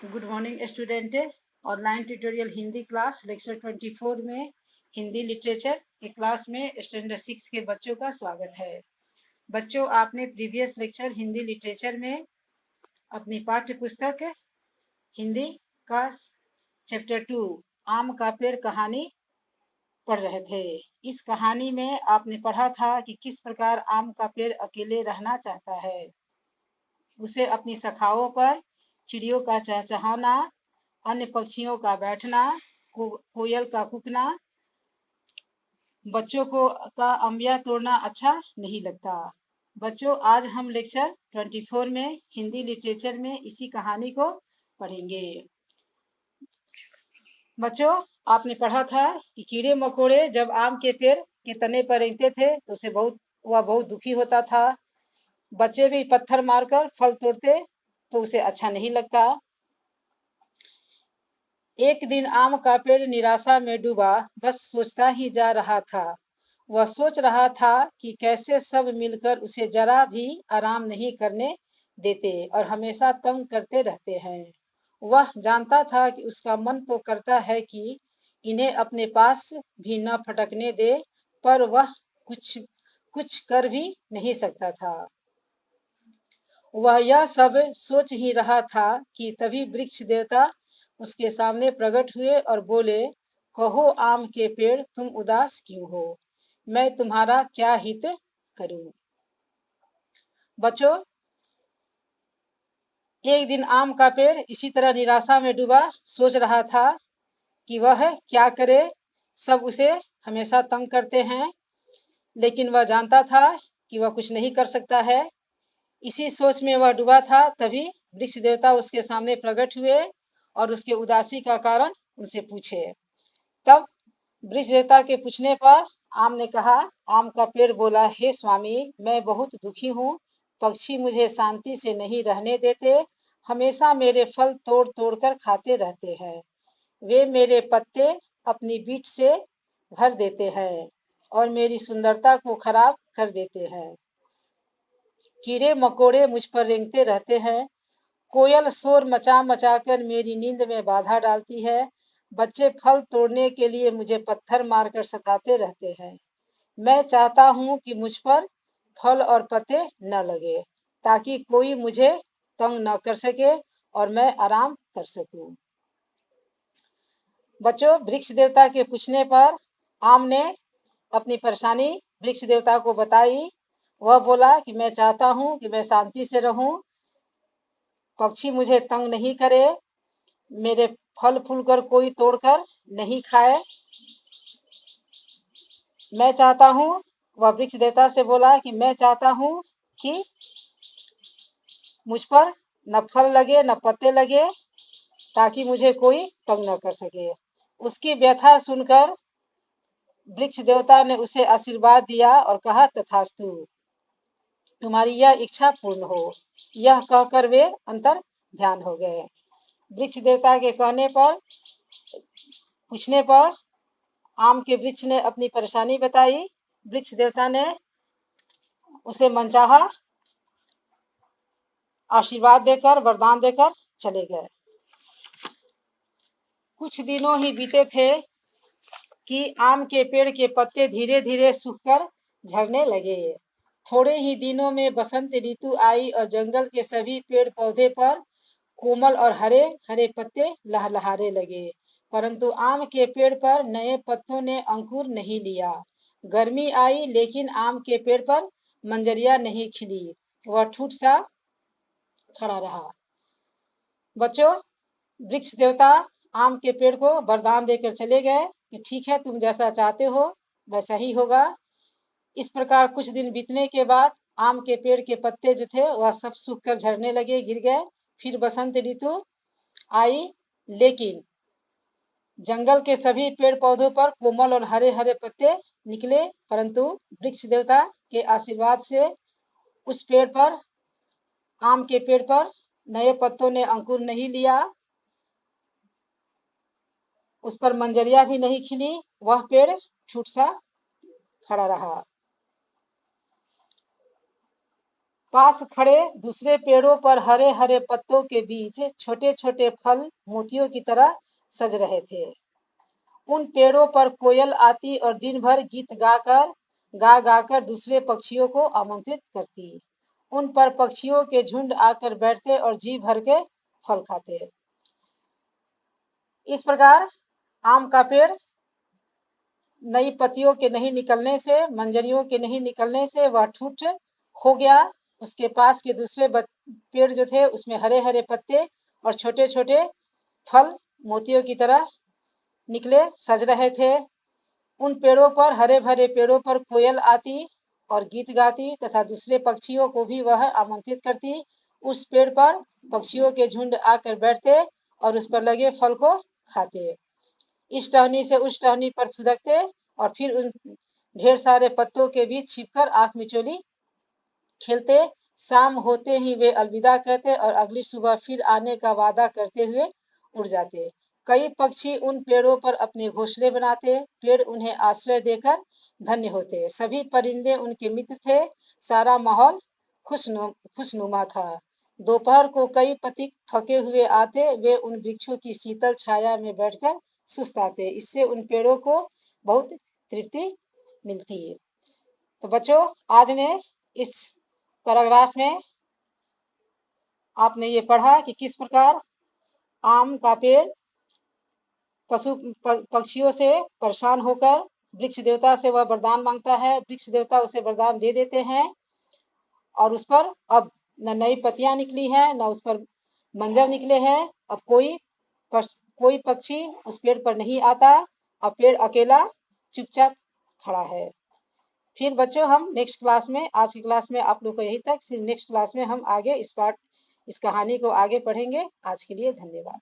Good morning student. Online tutorial Hindi class lecture 24 में Hindi literature के class में स्टैंडर्ड 6 के बच्चों का स्वागत है। बच्चों, आपने प्रीवियस लेक्चर हिंदी लिटरेचर में अपनी पाठ्य पुस्तक हिंदी का चैप्टर 2 आम का पेड़ कहानी पढ़ रहे थे। इस कहानी में आपने पढ़ा था कि किस प्रकार आम का पेड़ अकेले रहना चाहता है। उसे अपनी शाखाओं पर चिड़ियों का चहचहाना, अन्य पक्षियों का बैठना, कोयल का कूकना, बच्चों को का अम्बिया तोड़ना अच्छा नहीं लगता। बच्चों, आज हम लेक्चर 24 में हिंदी लिटरेचर में इसी कहानी को पढ़ेंगे। बच्चों, आपने पढ़ा था कि कीड़े मकोड़े जब आम के पेड़ के तने पर रेंगते थे तो वह बहुत दुखी होता था। बच्चे भी पत्थर मारकर फल तोड़ते तो उसे अच्छा नहीं लगता। एक दिन आम का पेड़ निराशा में डूबा, बस सोचता ही जा रहा था। वह सोच रहा था कि कैसे सब मिलकर उसे जरा भी आराम नहीं करने देते और हमेशा तंग करते रहते हैं। वह जानता था कि उसका मन तो करता है कि इन्हें अपने पास भी न फटकने दे, पर वह कुछ कुछ कर भी नहीं सकता था। वह यह सब सोच ही रहा था कि तभी वृक्ष देवता उसके सामने प्रकट हुए और बोले, कहो आम के पेड़, तुम उदास क्यों हो? मैं तुम्हारा क्या हित करूं? बच्चों, एक दिन आम का पेड़ इसी तरह निराशा में डूबा, सोच रहा था कि वह क्या करे। सब उसे हमेशा तंग करते हैं, लेकिन वह जानता था कि वह कुछ नहीं कर सकता है। इसी सोच में वह डूबा था, तभी वृक्ष देवता उसके सामने प्रकट हुए और उसके उदासी का कारण उनसे पूछे। तब वृक्ष देवता के पूछने पर आम ने कहा, आम का पेड़ बोला, हे स्वामी, मैं बहुत दुखी हूँ। पक्षी मुझे शांति से नहीं रहने देते, हमेशा मेरे फल तोड़ तोड़ कर खाते रहते हैं। वे मेरे पत्ते अपनी बीट से भर देते हैं और मेरी सुंदरता को खराब कर देते हैं। कीड़े मकोड़े मुझ पर रेंगते रहते हैं। कोयल शोर मचा मचा कर मेरी नींद में बाधा डालती है। बच्चे फल तोड़ने के लिए मुझे पत्थर मारकर सताते रहते हैं। मैं चाहता हूँ कि मुझ पर फल और पत्ते न लगे, ताकि कोई मुझे तंग न कर सके और मैं आराम कर सकूं। बच्चों, वृक्ष देवता के पूछने पर आम ने अपनी परेशानी वृक्ष देवता को बताई। वह बोला कि मैं चाहता हूँ कि मैं शांति से रहूं, पक्षी मुझे तंग नहीं करे, मेरे फल फूल कर कोई तोड़कर नहीं खाए। मैं चाहता हूँ, वह वृक्ष देवता से बोला कि मैं चाहता हूँ कि मुझ पर न फल लगे न पत्ते लगे, ताकि मुझे कोई तंग न कर सके। उसकी व्यथा सुनकर वृक्ष देवता ने उसे आशीर्वाद दिया और कहा, तथास्तु, तुम्हारी यह इच्छा पूर्ण हो। यह कहकर वे अंतर ध्यान हो गए। वृक्ष देवता के कहने पर पूछने पर आम के वृक्ष ने अपनी परेशानी बताई। वृक्ष देवता ने उसे मनचाहा आशीर्वाद देकर, वरदान देकर चले गए। कुछ दिनों ही बीते थे कि आम के पेड़ के पत्ते धीरे धीरे सूखकर झड़ने लगे। थोड़े ही दिनों में बसंत ऋतु आई और जंगल के सभी पेड़ पौधे पर कोमल और हरे हरे पत्ते लहलहाने लगे, परंतु आम के पेड़ पर नए पत्तों ने अंकुर नहीं लिया। गर्मी आई, लेकिन आम के पेड़ पर मंजरियां नहीं खिली, वह ठूठ सा खड़ा रहा। बच्चों, वृक्ष देवता आम के पेड़ को वरदान देकर चले गए कि ठीक है, तुम जैसा चाहते हो वैसा ही होगा। इस प्रकार कुछ दिन बीतने के बाद आम के पेड़ के पत्ते जो थे वह सब सूख कर झड़ने लगे, गिर गए। फिर बसंत ऋतु आई, लेकिन जंगल के सभी पेड़ पौधों पर कोमल और हरे हरे पत्ते निकले, परंतु वृक्ष देवता के आशीर्वाद से उस पेड़ पर, आम के पेड़ पर नए पत्तों ने अंकुर नहीं लिया, उस पर मंजरियां भी नहीं खिली, वह पेड़ ठूठ सा खड़ा रहा। पास खड़े दूसरे पेड़ों पर हरे हरे पत्तों के बीच छोटे छोटे फल मोतियों की तरह सज रहे थे। उन पेड़ों पर कोयल आती और दिन भर गीत गा गाकर दूसरे पक्षियों को आमंत्रित करती। उन पर पक्षियों के झुंड आकर बैठते और जी भर के फल खाते। इस प्रकार आम का पेड़ नई पत्तियों के नहीं निकलने से, मंजरियों के नहीं निकलने से वह ठूठ हो गया। उसके पास के दूसरे पेड़ जो थे उसमें हरे हरे पत्ते और छोटे छोटे फल मोतियों की तरह निकले सज रहे थे। उन पेड़ों पर, हरे भरे पेड़ों पर कोयल आती और गीत गाती तथा दूसरे पक्षियों को भी वह आमंत्रित करती। उस पेड़ पर पक्षियों के झुंड आकर बैठते और उस पर लगे फल को खाते। इस टहनी से उस टहनी पर फुदकते और फिर उन ढेर सारे पत्तों के बीच छिपकर आंख मिचोली खेलते। शाम होते ही वे अलविदा कहते और अगली सुबह फिर आने का वादा करते हुए उड़ जाते। कई पक्षी उन पेड़ों पर अपने घोंसले बनाते। पेड़ उन्हें आश्रय देकर धन्य होते। सभी परिंदे उनके मित्र थे। सारा माहौल खुशनुमा था। दोपहर को कई पथिक थके हुए आते। वे उन वृक्षों की शीतल छाया में बैठकर सुस्ताते। इससे उन पेड़ों को बहुत तृप्ति मिलती है। तो बच्चों, आज ने इस पैराग्राफ में आपने ये पढ़ा कि किस प्रकार आम का पेड़ पशु पक्षियों से परेशान होकर वृक्ष देवता से वह वरदान मांगता है। वृक्ष देवता उसे वरदान दे देते हैं और उस पर अब न नई पत्तियां निकली हैं, न उस पर मंजर निकले हैं। अब कोई पक्षी उस पेड़ पर नहीं आता। अब पेड़ अकेला चुपचाप खड़ा है। फिर बच्चों, हम नेक्स्ट क्लास में, आज की क्लास में आप लोग को यही तक, फिर नेक्स्ट क्लास में हम आगे इस कहानी को आगे पढ़ेंगे। आज के लिए धन्यवाद।